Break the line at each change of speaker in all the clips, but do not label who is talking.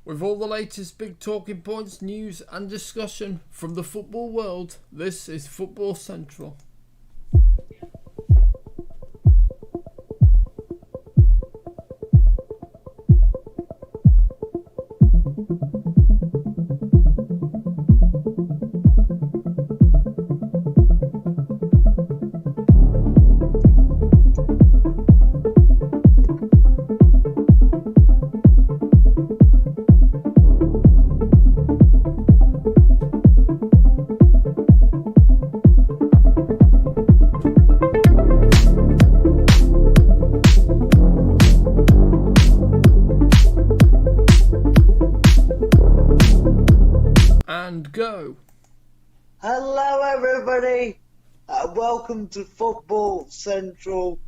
With all the latest big talking points, news and discussion from the football world, this is Football Central. And go.
Hello everybody, welcome to Football Central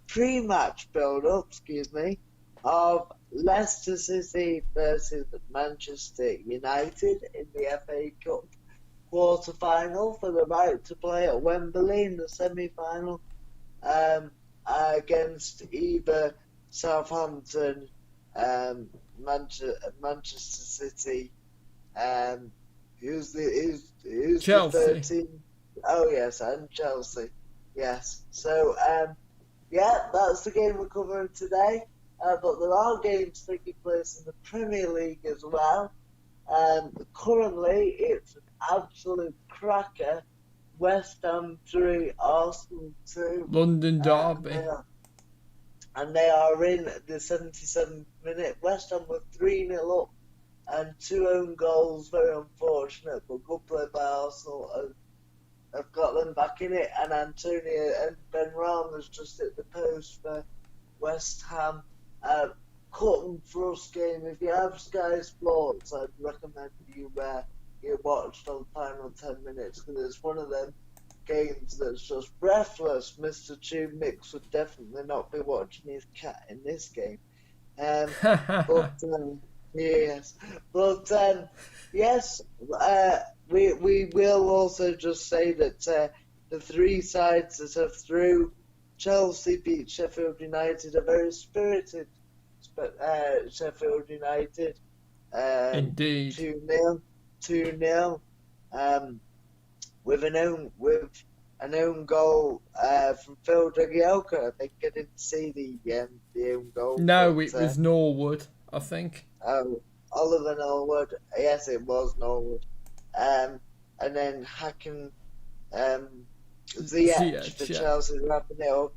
pre-match build-up, of Leicester City versus Manchester United in the FA Cup quarter-final for the right to play at Wembley in the semi-final against either Southampton, Manchester City, who's
Chelsea.
the third team? Oh yes, and Chelsea. Yes. So that's the game we're covering today. But there are games taking place in the Premier League as well. Currently, it's an absolute cracker. West Ham 3, Arsenal 2.
London derby.
And they are in the 77th minute. West Ham were 3-0 up. And 2 own goals, very unfortunate, but good play by Arsenal. Have got them back in it, and Antonio and Ben Rama's just hit the post for West Ham. Cut and thrust game. If you have Sky Sports, I'd recommend you watch the final 10 minutes, because it's one of them games that's just breathless. Mr. TubeMix would definitely not be watching his cat in this game. Yes, but yes, we will also just say that the three sides that have through Chelsea beat Sheffield United, a very spirited Sheffield United,
Indeed,
2-0, with an own goal from Phil Jagielka. I think I didn't see the own goal.
No, it was Norwood, I think.
Oliver Norwood. Yes, it was Norwood. And then Hakan Ziyech for Chelsea wrapping it up.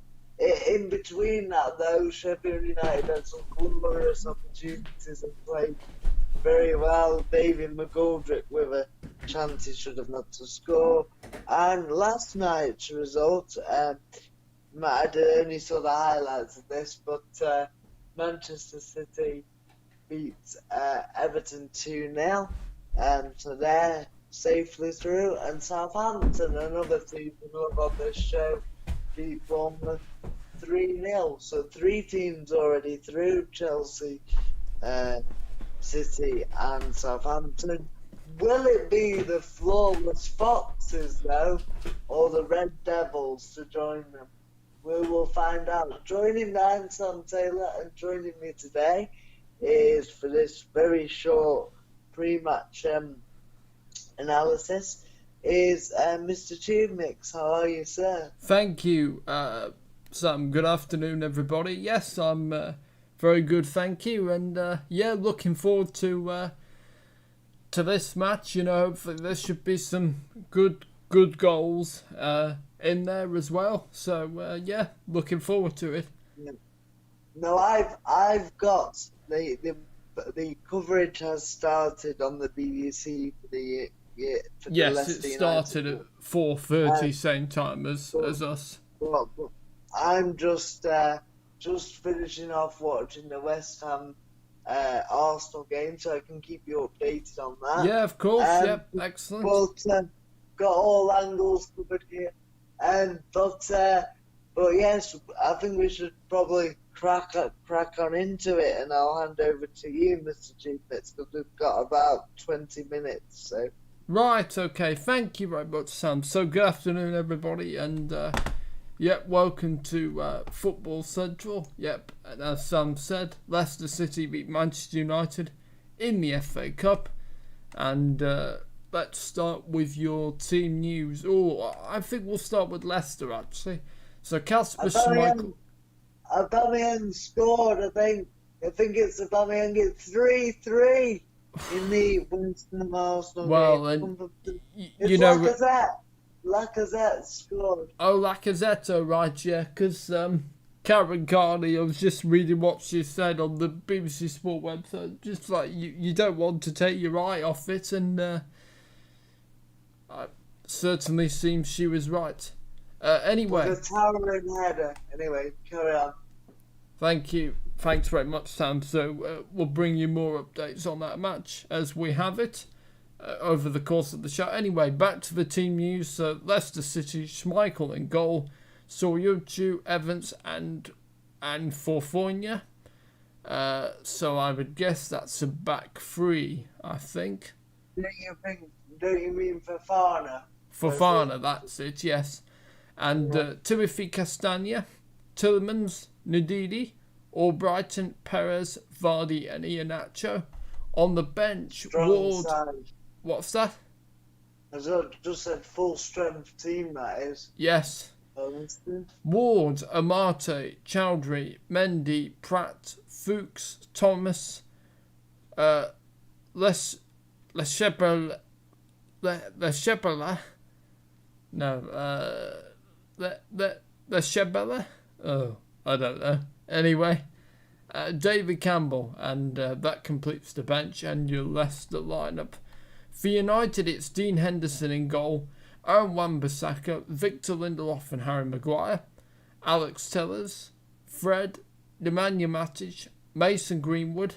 In between that, though, Sheffield United had some glorious opportunities and played very well. David McGoldrick with a chance he should have not to score. And last night's result, I only saw the highlights of this, but Manchester City beat Everton 2-0, so they're safely through. And Southampton, another team we love on this show, beat Bournemouth 3-0. So 3 teams already through: Chelsea, City, and Southampton. Will it be the flawless Foxes though, or the Red Devils to join them? We will find out. Joining me, I'm Sam Taylor, and joining me today is, for this very short pre-match analysis, is Mr. TubeMix. How are you, sir?
Thank you, Sam. Good afternoon, everybody. Yes, I'm very good, thank you. And looking forward to this match. You know, hopefully there should be some good goals in there as well. So looking forward to it.
Yeah. No, I've got the coverage has started on the BBC for the
Leicester. It started at 4:30, same time as us.
But I'm just finishing off watching the West Ham Arsenal game, so I can keep you updated on that.
Yeah, of course. Excellent.
But got all angles covered here, but yes, I think we should probably crack on into it, and I'll hand over to you, Mr. G-Bits, because we've got about 20 minutes. So.
Right, okay. Thank you very much, Sam. So good afternoon, everybody, and Yep, welcome to Football Central. Yep, and as Sam said, Leicester City beat Manchester United in the FA Cup. And let's start with your team news. Oh, I think we'll start with Leicester, actually. So Kasper Schmeichel...
Aubameyang scored, I think. I think it's Aubameyang. It's 3-3 in the West Ham Arsenal
game.
Well, you know... Lacazette scored.
Oh, Lacazette, right, yeah, because Karen Carney, I was just reading what she said on the BBC Sport website, just like, you don't want to take your eye off it, and it certainly seems she was right. Anyway.
The towering header. Anyway, carry on.
Thank you. Thanks very much, Sam. So we'll bring you more updates on that match as we have it. Over the course of the show. Anyway, back to the team news. Leicester City, Schmeichel in goal, Soyuncu, Evans and Forfonia. So I would guess that's a back three, I think.
Don't you mean Fofana?
Fofana, that's it, yes. And Timothy Castagna, Tielemans, Ndidi, Albrighton, Perez, Vardy and Iheanacho. On the bench, Ward... What's that?
I just said full strength team, that is.
Yes. Ward, Amate, Chowdhury, Mendy, Pratt, Fuchs, Thomas, Leshebela. No, Leshebela? Oh, I don't know. Anyway, David Campbell, and that completes the bench and your Leicester lineup. For United, it's Dean Henderson in goal, Aaron Wan-Bissaka, Victor Lindelof and Harry Maguire, Alex Tellers, Fred, Nemanja Matic, Mason Greenwood,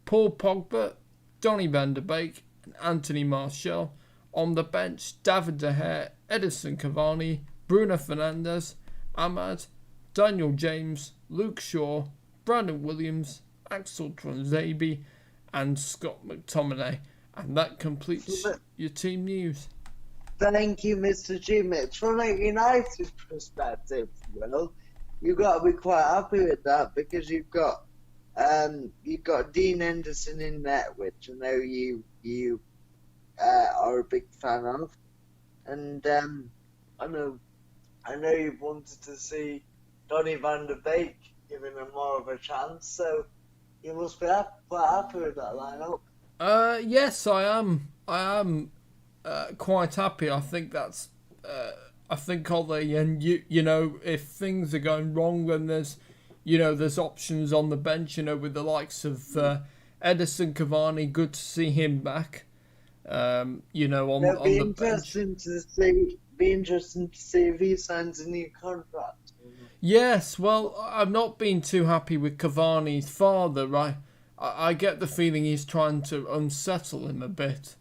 Paul Pogba, Donny van der Beek and Anthony Martial. On the bench, David De Gea, Edison Cavani, Bruno Fernandes, Ahmad, Daniel James, Luke Shaw, Brandon Williams, Axel Tuanzebe and Scott McTominay. And that completes your team news.
Thank you, Mr. TubeMix. From a United perspective, well, you've got to be quite happy with that because you've got Dean Henderson in net, which I know you are a big fan of, and I know you've wanted to see Donny van der Beek giving him more of a chance, so you must be quite happy with that lineup.
Yes, I am. Quite happy. I think that's. I think Ollie, and you know, if things are going wrong, then there's options on the bench. With the likes of Edison Cavani. Good to see him back. On the bench.
Be interesting to see if he signs a new contract.
Yes, well, I've not been too happy with Cavani's father, right? I get the feeling he's trying to unsettle him a bit.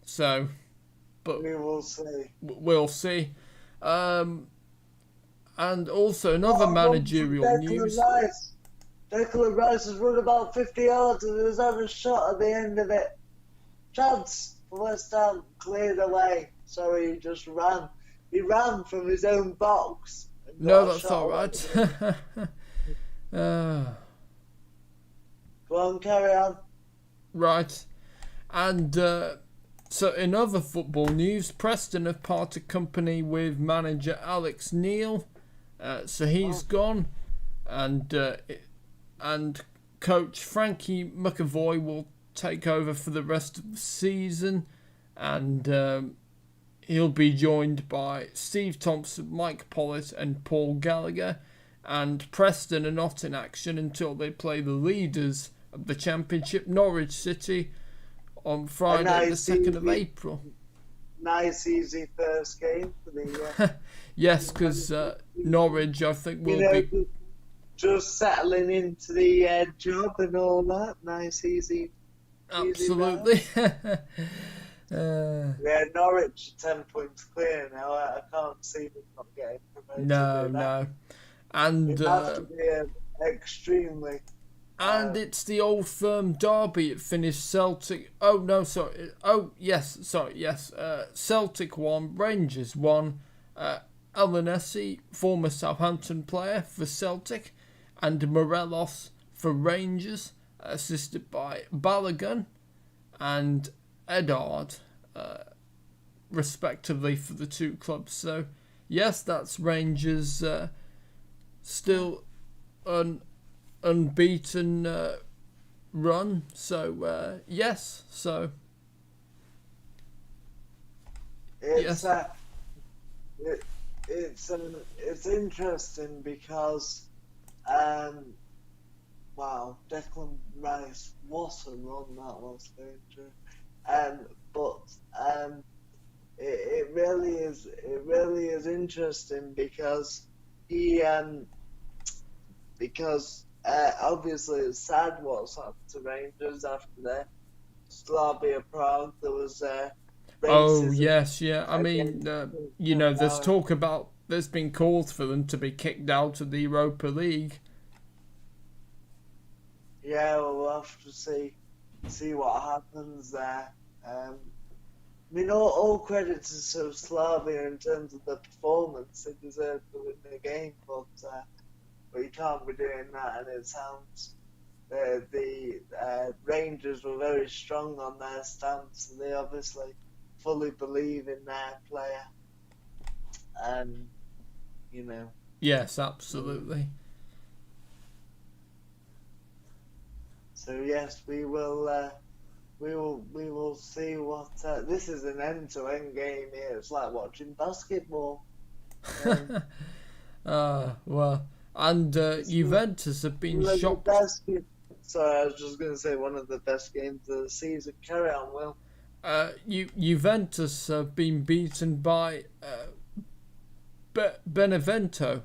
So, but
we will see.
We'll see. And also another managerial news.
Declan Rice has run about 50 yards and there's a shot at the end of it. Chance for West Ham cleared away. Sorry, he just ran. He ran from his own box.
No, that's all right.
Go on, carry on.
Right. And so in other football news, Preston have parted company with manager Alex Neil. So he's gone. And coach Frankie McAvoy will take over for the rest of the season. And he'll be joined by Steve Thompson, Mike Pollitt and Paul Gallagher. And Preston are not in action until they play the leaders of the Championship, Norwich City, on Friday the 2nd of April.
Nice, easy first game for the...
yes, because Norwich, I think, will be...
Just settling into the job and all that. Nice, easy.
Absolutely.
Yeah, Norwich 10 points clear now. I can't see them not getting promoted.
No. And
it has to be extremely.
And it's the Old Firm derby. It finished Celtic. Oh no, sorry. Oh yes, sorry. Yes, Celtic won, Rangers won, Elenesi, former Southampton player for Celtic, and Morelos for Rangers, assisted by Balogun and Edard, respectively, for the two clubs. So, yes, that's Rangers still unbeaten run. So, yes. So,
It's
yes.
it's interesting because wow, Declan Rice, what a run that was going through. But it really is interesting because he because obviously it's sad what's happened to Rangers after their Slavia Prague. There was
Oh,
racism
yes, yeah. I mean,
against
there's talk about there's been calls for them to be kicked out of the Europa League.
Yeah, we'll have to see what happens there. I mean, all credit to Slavia in terms of the performance. They deserve to win the game, but you can't be doing that. And it sounds the Rangers were very strong on their stance, and they obviously fully believe in their player. And
Yes, absolutely.
So yes, we will see what. This is an end-to-end game here. It's like watching basketball.
Well, and Juventus have been shocked.
Sorry, I was just going to say one of the best games of the season. Carry on, Will.
Juventus have been beaten by Benevento.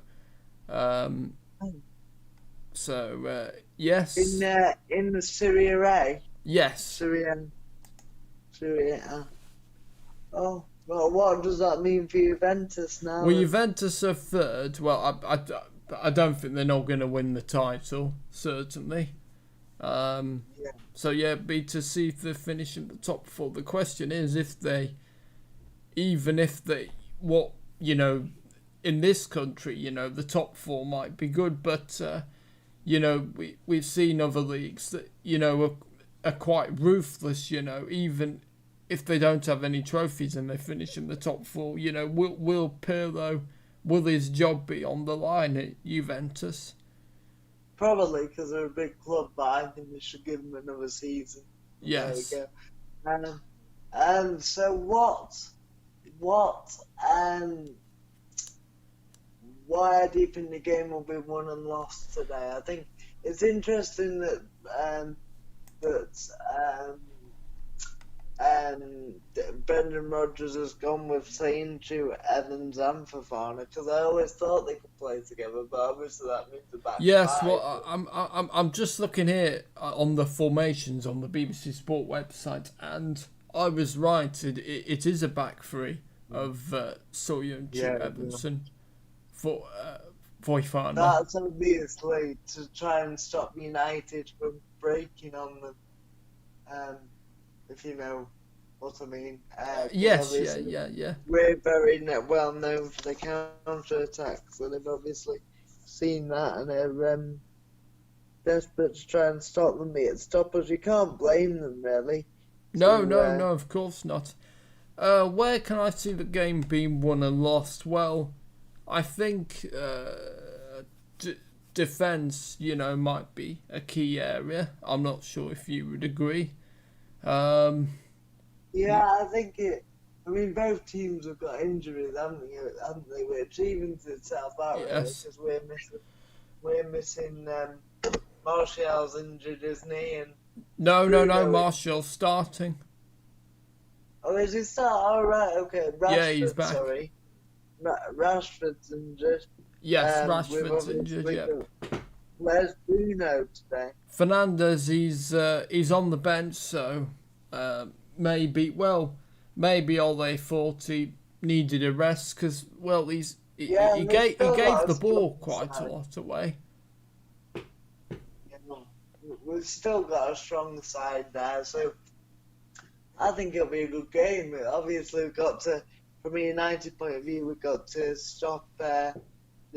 So yes.
In the Serie A.
Yes.
Serie A. Oh, well, what does that mean for Juventus now?
Well, Juventus are third. Well, I don't think they're not going to win the title. Certainly.
Yeah.
So yeah, be to see if they finish in the top four. The question is if they, even if they, in this country, the top four might be good, but we've seen other leagues that are quite ruthless. Even if they don't have any trophies and they finish in the top four, will Pirlo, will his job be on the line at Juventus?
Probably because they're a big club, but I think they should give them another season.
Yes.
There we go. So why do you think the game will be won and lost today? I think it's interesting that Brendan Rodgers has gone with Sancho, Evans, and Fofana because I always thought they could play together, but obviously that means the back
Yes,
five.
well, I'm just looking here on the formations on the BBC Sport website, and I was right. It is a back three of Soyuncu, Evanson, for Fofana.
That's obviously to try and stop United from breaking on them. If you know what I mean.
Yes, yeah.
We're very well known for the counter-attacks, so they've obviously seen that and they're desperate to try and stop them. Stop us. You can't blame them, really.
No, of course not. Where can I see the game being won and lost? Well, I think defence, might be a key area. I'm not sure if you would agree.
I think it. I mean, both teams have got injuries, haven't they? Which evens itself out,
yes.
Because we're missing. Martial's injured, isn't he? And
no. Martial's starting.
Oh, is he start? Oh, right, okay. Rashford,
he's back.
Sorry, Rashford's injured.
Yes, Rashford's injured. Yeah.
Where's Bruno today?
Fernandes, he's on the bench, so maybe Ole thought he needed a rest because he gave the ball quite a lot away.
We've still got a strong side there, so I think it'll be a good game. Obviously, we've got to from a United point of view, we got to stop the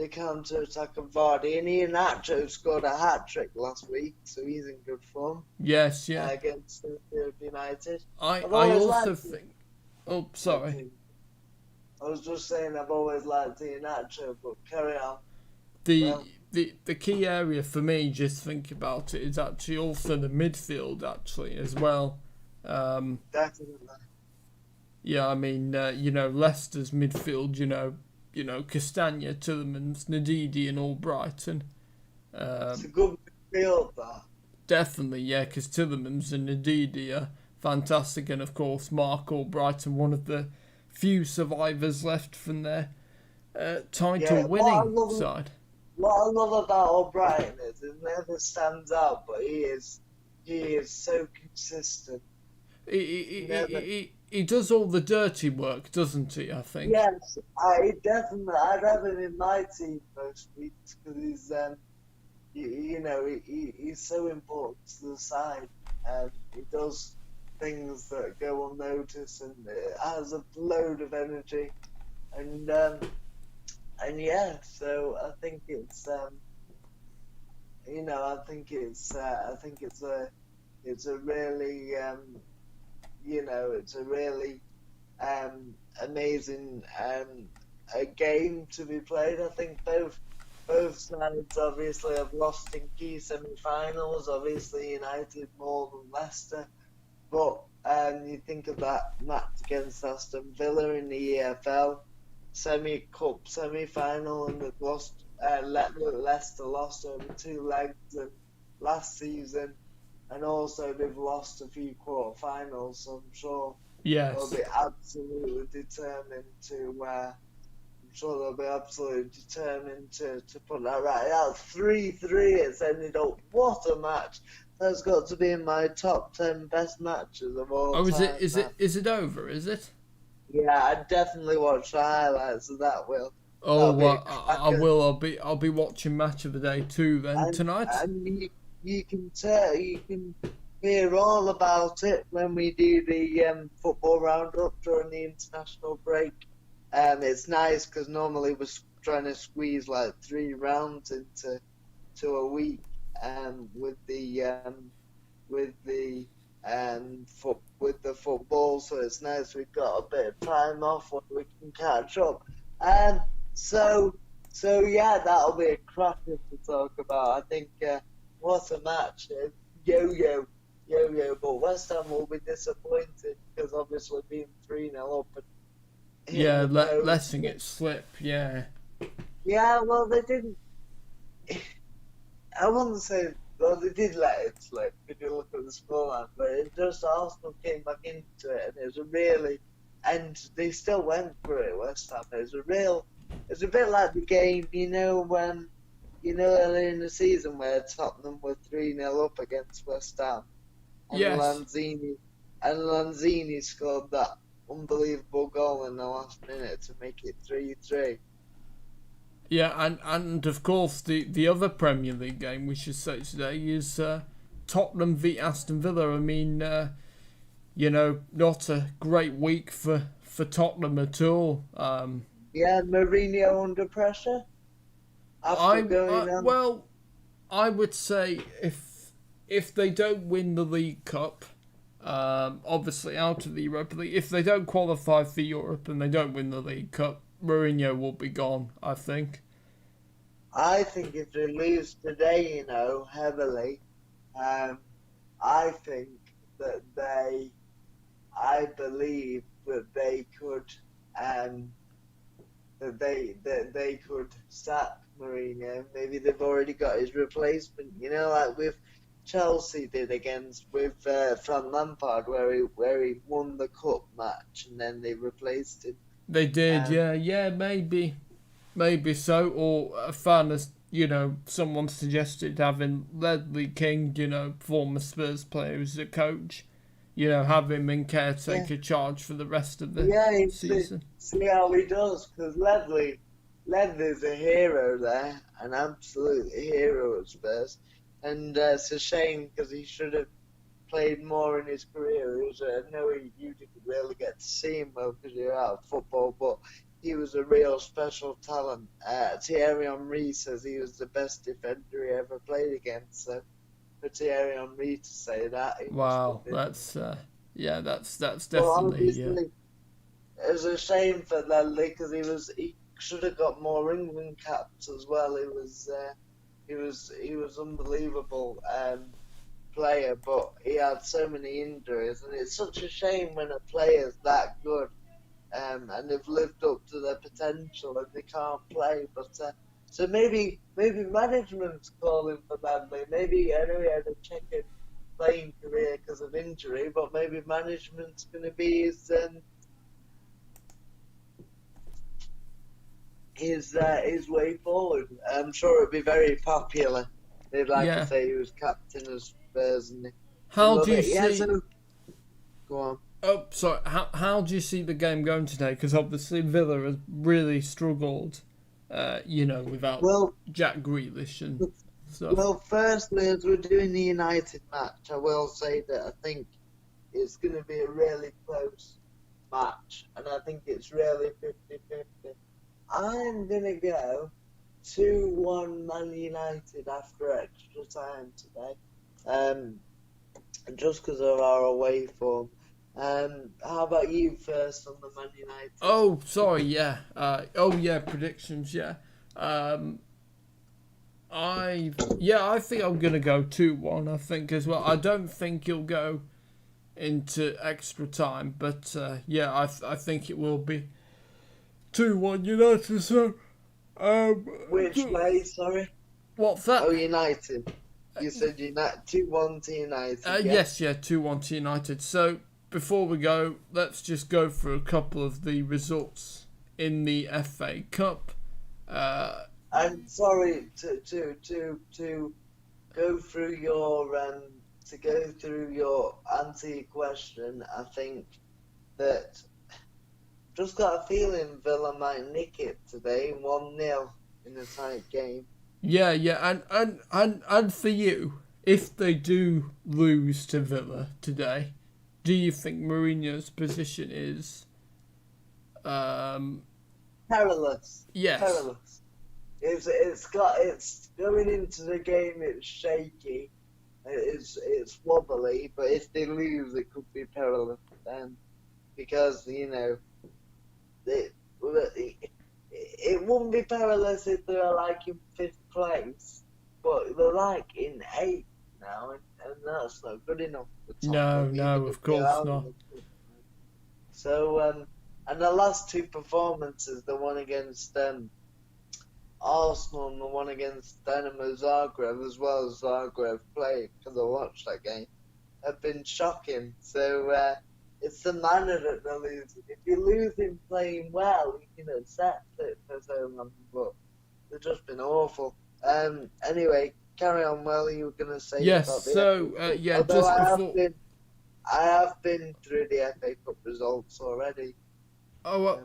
counter-attack of Vardy, and Iheanacho scored a hat-trick last week, so he's in good form.
Yes, yeah.
Against United.
I
I've
I
always
also
liked
think. Oh, sorry.
him. I was just saying I've always liked Iheanacho, but carry on.
The
Well,
the key area for me, just think about it, is actually also the midfield actually as well.
definitely.
Yeah, I mean, Leicester's midfield, Castagna, Tillemans, Ndidi, and Albrighton.
It's a good midfield, that.
Definitely, yeah, because Tillemans and Ndidi are fantastic, and of course Mark Albrighton, one of the few survivors left from their title-winning side.
What I love about O'Brien is it never stands out, but he is so consistent.
He does all the dirty work, doesn't he? I think.
Yes, I'd have him in my team most weeks because he's he's so important to the side, and he does things that go unnoticed, and has a load of energy, and yeah, so I think it's it's a really it's a really amazing a game to be played. I think both sides obviously have lost in key semi-finals. Obviously, United more than Leicester, but you think of that match against Aston Villa in the EFL semi-cup semi-final, and they've lost. Leicester lost over 2 legs and last season, and also they've lost a few quarter-finals. So I'm sure they'll be absolutely determined to put that right. That's 3-3. It's ended up. What a match! That's got to be in my top 10 best matches of all time.
Oh, is it over? Is it?
Yeah, I definitely watch the highlights of that.
I will. I'll be watching Match of the Day too then tonight.
And you can hear all about it when we do the football roundup during the international break. It's nice because normally we're trying to squeeze like 3 rounds into a week, with the football. So it's nice we've got a bit of time off where we can catch up. So yeah, that'll be a cracker to talk about. I think what a match! Yo-yo, but West Ham will be disappointed because obviously being 3-0 up.
Yeah, letting it slip. Yeah.
Yeah, well, they didn't. I wouldn't say. Well, they did let it slip if you look at the scoreline, but it just Arsenal came back into it, and it was a really, and they still went for it. West Ham. It's a bit like the game, when, earlier in the season where Tottenham were 3-0 up against West Ham, and Lanzini scored that unbelievable goal in the last minute to make it 3-3.
Yeah, and of course the other Premier League game we should say today is Tottenham v Aston Villa. I mean, not a great week for Tottenham at all.
Yeah, Mourinho under pressure.
Well, I would say if they don't win the League Cup, obviously out of the Europa League, if they don't qualify for Europe and they don't win the League Cup, Mourinho will be gone, I think.
I think if they lose today, heavily, I think that I believe that they could, they could sack Mourinho. Maybe they've already got his replacement, like with Chelsea did with Frank Lampard, where he won the cup match and then they replaced him.
They did, yeah, maybe so. Or a fan, as someone suggested having Ledley King, former Spurs player, as a coach, have him in caretaker charge for the rest of the season.
See how he does, because Ledley's a hero there, an absolute hero at Spurs, and it's a shame because he should have played more in his career. I know you didn't really get to see him well because you're out of football, but he was a real special talent. Thierry Henry says he was the best defender he ever played against. So for Thierry Henry to say that, he must
Wow,
have been.
that's
Well,
definitely
obviously, it was a shame for Ledley because he should have got more England caps as well. He was unbelievable player, but he had so many injuries, and it's such a shame when a player's that good and they've lived up to their potential and they can't play. But so maybe management's calling for Ledley. Maybe I know he had a checkered playing career because of injury, but maybe management's going to be his way forward. I'm sure it'd be very popular. They'd like to say he was captain of Spurs and
how do you see?
Yeah, so, go on.
Oh, sorry. How do you see the game going today? Because obviously Villa has really struggled, without Jack Grealish and stuff.
Well, firstly, as we're doing the United match, I will say that I think it's going to be a really close match, and I think it's really 50-50. I'm going to go 2-1 Man United after extra time today, just because of our away form. How about you first on the Man United?
Oh, sorry, yeah. Predictions, yeah. I think I'm gonna go 2-1. I think as well. I don't think he'll go into extra time, but I think it will be 2-1 United. So,
which way? Sorry.
What's that?
Oh, United. You said United 2-1 to United.
Yes, 2-1 to United. So before we go, let's just go through a couple of the results in the FA Cup.
I'm sorry to go through your answer your question. I think that just got a feeling Villa might nick it today, 1-0 in a tight game.
Yeah, and for you, if they do lose to Villa today, do you think Mourinho's position is
perilous?
Yes.
Perilous. It's going into the game. It's shaky. It's wobbly. But if they lose, it could be perilous then, because it wouldn't be perilous if they were like in 5th place, but they're like in 8th now, and that's not good enough for Tottenham.
No, of course not.
So, and the last 2 performances, the one against Arsenal and the one against Dynamo Zagreb, as well as Zagreb played, because I watched that game, have been shocking. So, it's the manner that they're losing. If you lose him playing well, you can accept it for so long, but they've just been awful. Anyway, carry on. Well, you were going to say
yes.
About the
So
just before I have been through the FA Cup results already.
Oh,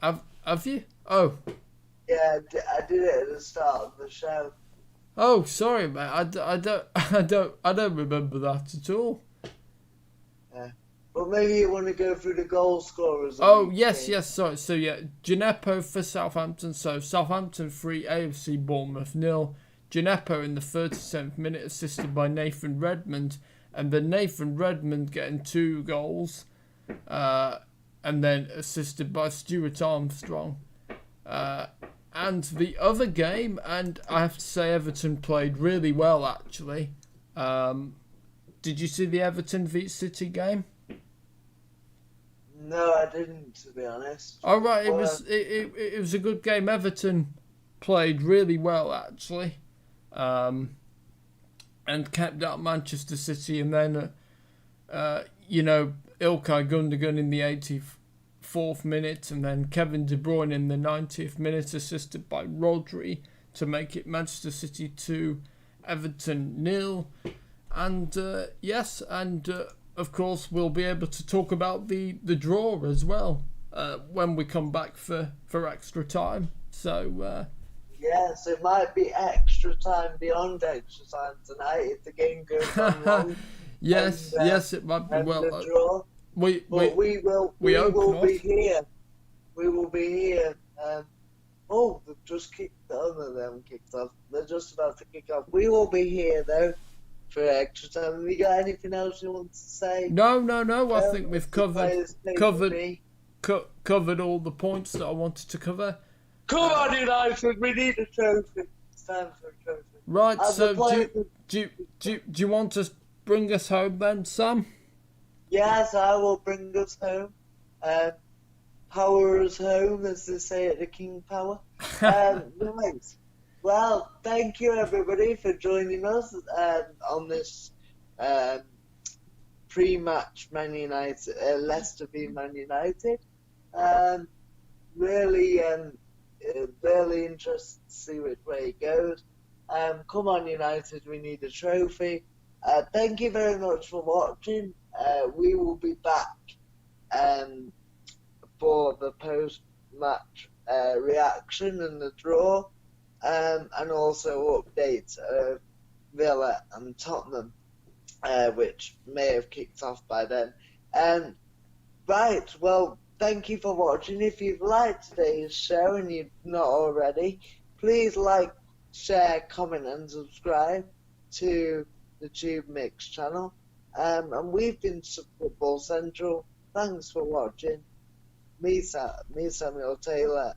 have you? Oh,
yeah, I did it at the start of the show.
Oh, sorry, mate. I don't remember that at all.
Yeah. But maybe you want to go through the goal scorers.
Oh, yes, sorry. So, Gineppo for Southampton. So, Southampton 3, AFC Bournemouth 0. Gineppo in the 37th minute, assisted by Nathan Redmond. And then Nathan Redmond getting 2 goals. And then assisted by Stuart Armstrong. And the other game, and I have to say Everton played really well, actually. Did you see the Everton v City game?
No, I didn't, to be honest.
All right, it was a good game. Everton played really well, actually, and kept out Manchester City. And then, Ilkay Gundogan in the 84th minute, and then Kevin De Bruyne in the 90th minute, assisted by Rodri, to make it Manchester City 2, Everton 0. And of course, we'll be able to talk about the draw as well when we come back for extra time. So,
yes, it might be extra time beyond extra time tonight if the game goes on long.
Yes,
and,
yes, it might be.
and
Well,
the draw.
we
But we
hope
will be
not.
here. We will be here. Oh, they've just kicked. Oh no, they haven't kicked off. They're just about to kick off. We will be here though for extra time. Have you got anything else you want to say?
No, no, no. I think we've
The players take
covered
me.
covered all the points that I wanted to cover.
Come on, United. We need a trophy. It's time for a trophy.
Right.
And
So
the players.
do you want to bring us home then, Sam?
Yes, I will bring us home. Power us home, as they say at the King Power. Right. Well, thank you everybody for joining us on this pre-match Man United, Leicester v Man United. Really, really interested to see which way it goes. Come on, United, we need a trophy. Thank you very much for watching. We will be back for the post-match reaction and the draw, and also updates of Villa and Tottenham, which may have kicked off by then. Right, well, thank you for watching. If you've liked today's show and you've not already, please like, share, comment and subscribe to the TubeMix channel. And we've been Football Central. Thanks for watching. Me, Samuel Taylor.